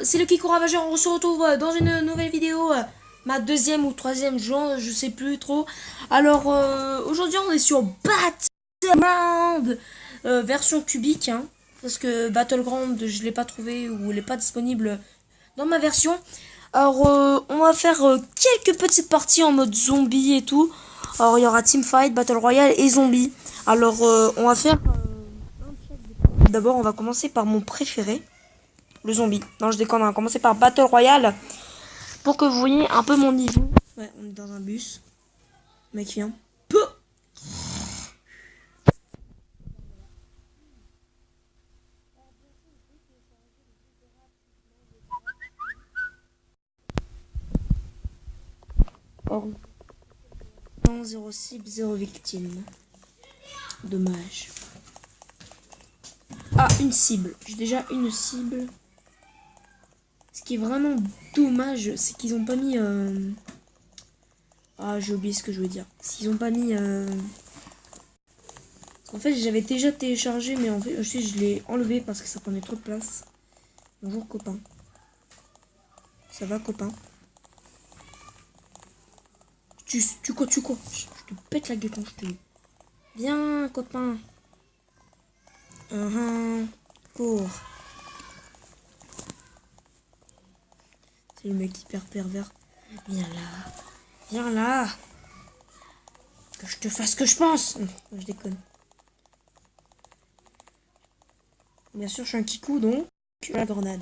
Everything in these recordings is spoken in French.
C'est le Kiko Ravageur, on se retrouve dans une nouvelle vidéo, ma deuxième ou troisième genre, je sais plus trop. Alors aujourd'hui on est sur Battleground version cubique, hein, parce que Battleground je l'ai pas trouvé ou il est pas disponible dans ma version. Alors on va faire quelques petites parties en mode zombie et tout. Alors il y aura Teamfight, Battle Royale et zombie. Alors on va faire d'abord on va commencer par mon préféré. Le zombie. Non, je déconne, on va commencer par Battle Royale. Pour que vous voyez un peu mon niveau. Ouais, on est dans un bus. Le mec vient. Peu. Or, 0 cible, 0 victime. Dommage. Ah, une cible. J'ai déjà une cible. Ce qui est vraiment dommage, c'est qu'ils ont pas mis... Ah, j'ai oublié ce que je veux dire. S'ils ont pas mis... En fait, j'avais déjà téléchargé, mais en fait, je l'ai enlevé parce que ça prenait trop de place. Bonjour, copain. Ça va, copain? Tu quoi? Je te pète la gueule quand je te dis. Viens, copain. Cours. C'est le mec hyper pervers. Viens là. Viens là. Que je te fasse ce que je pense. Non, je déconne. Bien sûr, je suis un kikou, donc la grenade.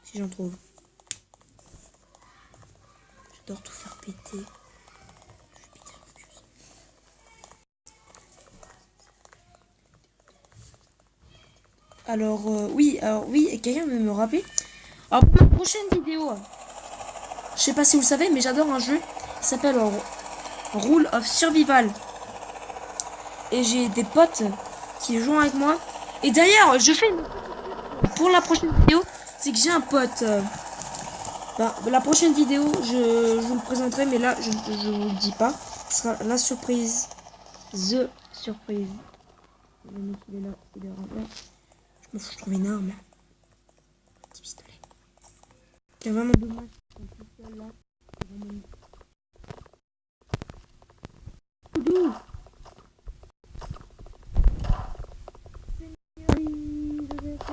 Si j'en trouve. J'adore tout faire péter. Alors, oui, quelqu'un veut me rappeler. Alors, pour ma prochaine vidéo, je sais pas si vous le savez, mais j'adore un jeu qui s'appelle Rule of Survival. Et j'ai des potes qui jouent avec moi. Et d'ailleurs, je fais pour la prochaine vidéo, c'est que j'ai un pote. La prochaine vidéo, je vous le présenterai, mais là, je vous le dis pas. Ce sera la surprise. The surprise. Le mec, il est là, il est là. Je me fous, je trouve une arme. Petit pistolet. C'est vraiment dommage. Là,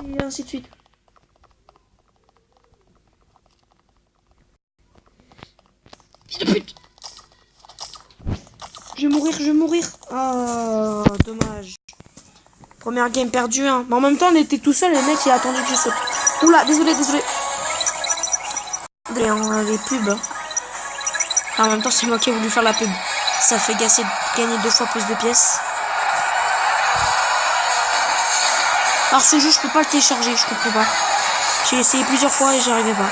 et ainsi de suite. Fils de pute. Je vais mourir. Ah, dommage. Première game perdue, hein. Mais en même temps, on était tout seul, le mec, il a attendu que je saute. Oula, désolé. Les pubs. En même temps, c'est moi qui ai voulu faire la pub. Ça fait gagner 2 fois plus de pièces. Alors ce jeu, je peux pas le télécharger, je comprends pas. J'ai essayé plusieurs fois et j'y arrivais pas.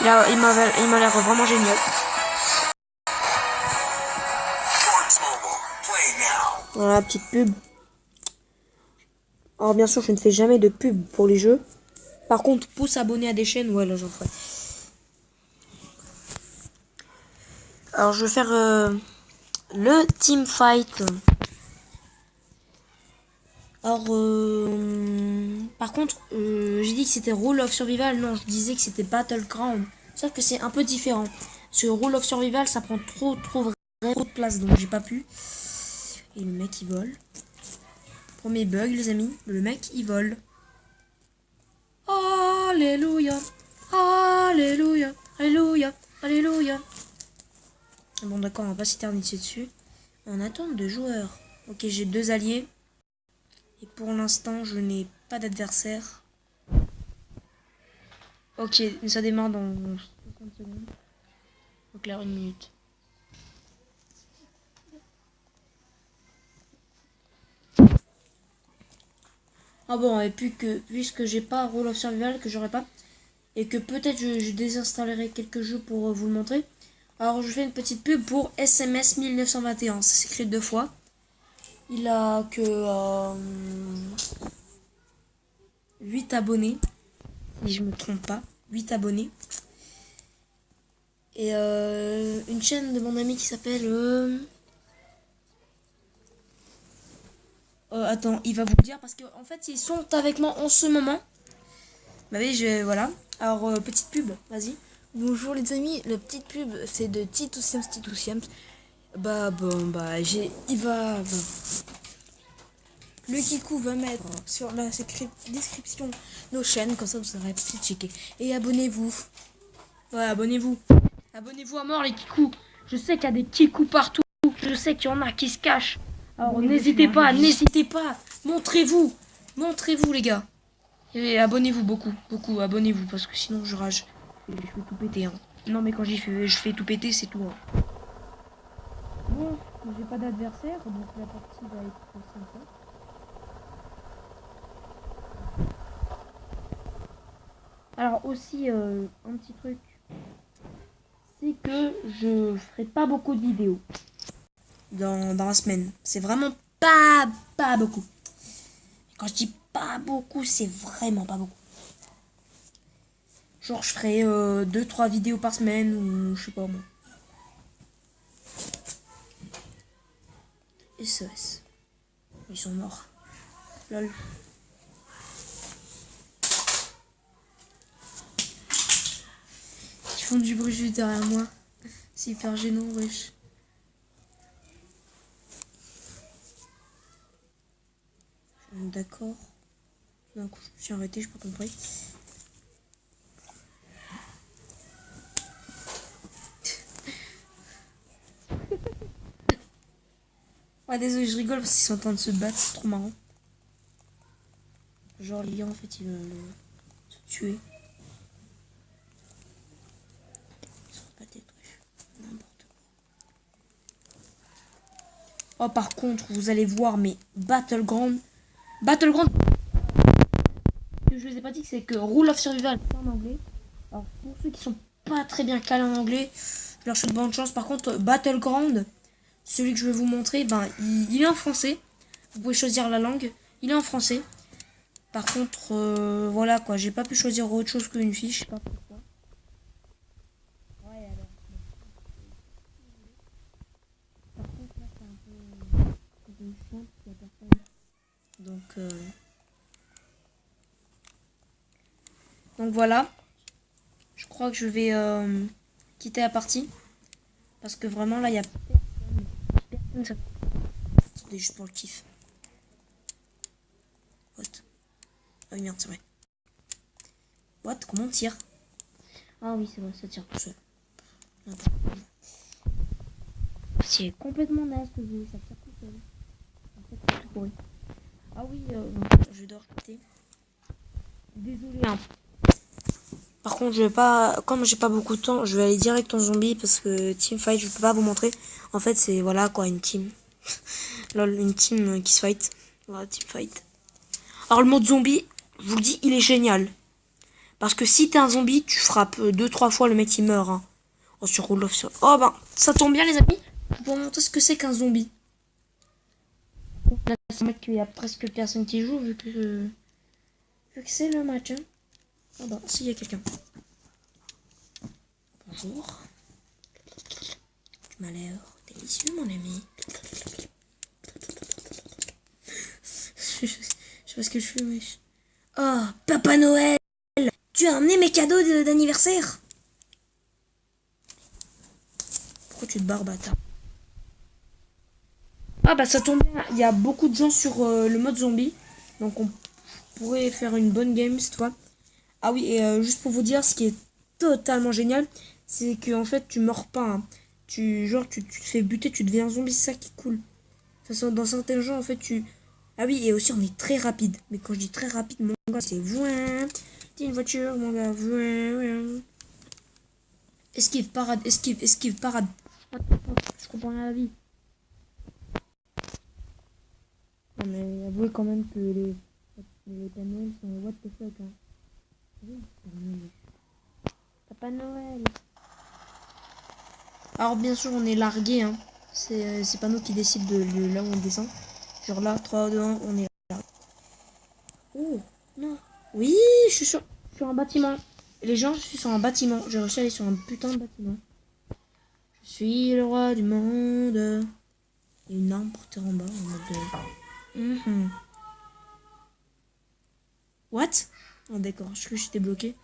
Il m'a l'air vraiment génial. Voilà, petite pub. Alors bien sûr, je ne fais jamais de pub pour les jeux. Par contre, pour s'abonner à des chaînes, ouais, là j'en ferai. Alors je vais faire le Teamfight. Alors, par contre, j'ai dit que c'était Rule of Survival. Non, je disais que c'était Battleground. Sauf que c'est un peu différent. Sur Rule of Survival, ça prend trop de place, donc j'ai pas pu. Et le mec, il vole. Premier bug, les amis. Le mec, il vole. Alléluia. Alléluia. Alléluia. Alléluia. Bon, d'accord, on va pas s'éterniser dessus. On attend 2 joueurs. Ok, j'ai 2 alliés. Et pour l'instant, je n'ai pas d'adversaire. Ok, ça démarre dans 60 secondes. Donc là, 1 minute. Ah bon, et puis puisque j'ai pas Rule of Survival, que j'aurai pas, et que peut-être je désinstallerai quelques jeux pour vous le montrer. Alors je fais une petite pub pour SMS 1921. Ça s'écrit 2 fois. Il a que 8 abonnés. Si je me trompe pas. 8 abonnés. Et une chaîne de mon ami qui s'appelle... attends, il va vous dire parce qu'en fait ils sont avec moi en ce moment. Bah oui, voilà. Alors, petite pub, vas-y. Bonjour les amis, la petite pub c'est de Titousiams. Bah bon, bah le Kikou va mettre sur la description nos chaînes, comme ça vous aurez pu checker. Et abonnez-vous. Ouais, abonnez-vous. Abonnez-vous à mort les kikous. Je sais qu'il y a des kikous partout. Je sais qu'il y en a qui se cachent. Alors n'hésitez pas, Montrez-vous. Montrez-vous les gars. Et abonnez-vous beaucoup, abonnez-vous parce que sinon je rage. Je fais tout péter. Hein. Non mais quand je fais tout péter, c'est tout. Hein. Bon, j'ai pas d'adversaire, donc la partie va être sympa. Alors aussi un petit truc, c'est que je ferai pas beaucoup de vidéos dans la semaine. C'est vraiment pas beaucoup. Quand je dis pas beaucoup, c'est vraiment pas beaucoup. Genre je ferai 2-3 vidéos par semaine ou je sais pas moi. SOS. Ils sont morts. Lol. Ils font du bruit juste derrière moi. C'est hyper gênant, wesh. D'accord. D'un coup, je me suis arrêtée, j'ai pas compris. Ouais, désolé, je rigole parce qu'ils sont en train de se battre, c'est trop marrant. Genre, les gars, en fait, ils veulent se tuer. Ils sont pas des trucs. N'importe quoi. Oh, par contre, vous allez voir, mais Battleground. Ce que je vous ai pas dit, c'est que Rule of Survival, c'est en anglais. Alors, pour ceux qui sont pas très bien calés en anglais, je leur souhaite bonne chance. Par contre, Battleground, celui que je vais vous montrer, ben, il est en français. Vous pouvez choisir la langue. Il est en français. Par contre, voilà quoi, j'ai pas pu choisir autre chose qu'une fiche. Je sais pas pourquoi. Ouais, alors. Par contre, là, c'est un peu chiant parce qu'il y a personne. Donc voilà. Je crois que je vais quitter la partie. Parce que vraiment, là, il y a personne. C'était juste pour le kiff. What? Ah oui, merde, c'est vrai. What? Comment on tire? Ah oui, c'est vrai, ça tire tout seul. C'est complètement naze ce jeu, ça tire tout seul. En fait, c'est tout pourri. Ah oui, je dois quitter. Désolé. Hein. Par contre, je vais pas, comme j'ai pas beaucoup de temps, je vais aller direct en zombie parce que teamfight, je peux pas vous montrer. En fait, c'est voilà quoi, une team. Lol, une team qui se fight. Voilà, teamfight. Alors le mode zombie, je vous le dis, il est génial. Parce que si t'es un zombie, tu frappes 2-3 fois, le mec il meurt. Hein. Oh, sur Roll of sur... Oh ben, ça tombe bien les amis. Je vais vous montrer ce que c'est qu'un zombie. Là, c'est un mec qu'il y a presque personne qui joue vu que c'est le match. Hein. Ah bah, s'il y a quelqu'un. Bonjour. Tu m'as l'air délicieux, mon ami. Je sais pas ce que je fais, wesh. Oh, Papa Noël! Tu as amené mes cadeaux d'anniversaire? Pourquoi tu te barres, bâtard? Ah bah ça tombe bien, il y a beaucoup de gens sur le mode zombie. Donc on pourrait faire une bonne game cette fois. Ah oui, et juste pour vous dire, ce qui est totalement génial, c'est que en fait tu meurs pas. Hein. Tu te fais buter, tu deviens un zombie, c'est ça qui est cool. De toute façon, dans certains jeux, en fait, ah oui, et aussi on est très rapide. Mais quand je dis très rapide, mon gars, c'est voin. T'es une voiture, mon gars, voin. Esquive, parade, esquive, parade. Je comprends rien à la vie. Non mais avouez quand même que les Papa Noël sont what the fuck. Hein. Oui, Papa Noël. Alors bien sûr on est largué. Hein. C'est pas nous qui décident de là où on descend. Genre là, 3, 2, 1, on est là. Oh, non. Oui, je suis sur un bâtiment. Les gens, je suis sur un bâtiment. J'ai réussi à aller sur un putain de bâtiment. Je suis le roi du monde. Il y a une arme portée en bas en mode de... What? Oh, d'accord, je crois que j'étais bloqué.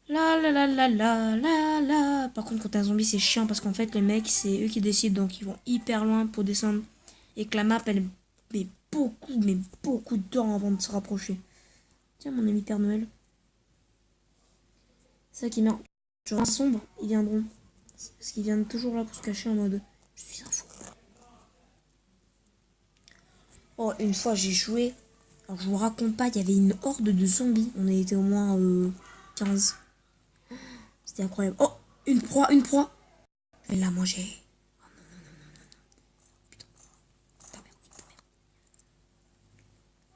La la la la la la la. Par contre, quand t'es un zombie, c'est chiant parce qu'en fait, les mecs, c'est eux qui décident, donc ils vont hyper loin pour descendre. Et que la map, elle met beaucoup de temps avant de se rapprocher. Tiens, mon ami Père Noël. C'est ça qui m'a. Genre un sombre, ils viendront. Parce qu'ils viennent toujours là pour se cacher en mode je suis un fou. Oh, une fois j'ai joué. Alors je vous raconte pas, il y avait une horde de zombies. On a été au moins 15. C'était incroyable. Oh, une proie, une proie. Je vais la manger. Oh, non, non, non, non, non. Putain. Ta mère, ta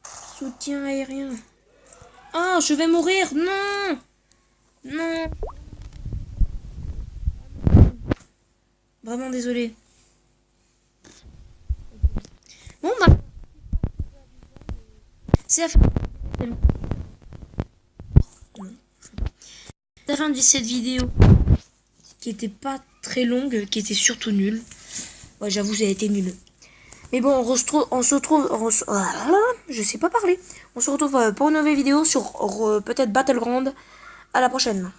mère. Soutien aérien. Ah, je vais mourir. Non. Non. Vraiment désolé. Bon bah. C'est la fin. C'est la fin de cette vidéo. Qui était pas très longue, qui était surtout nulle. Ouais, j'avoue, j'ai été nulle. Mais bon, on se retrouve, je sais pas parler. On se retrouve pour une nouvelle vidéo sur peut-être Battleground. À la prochaine.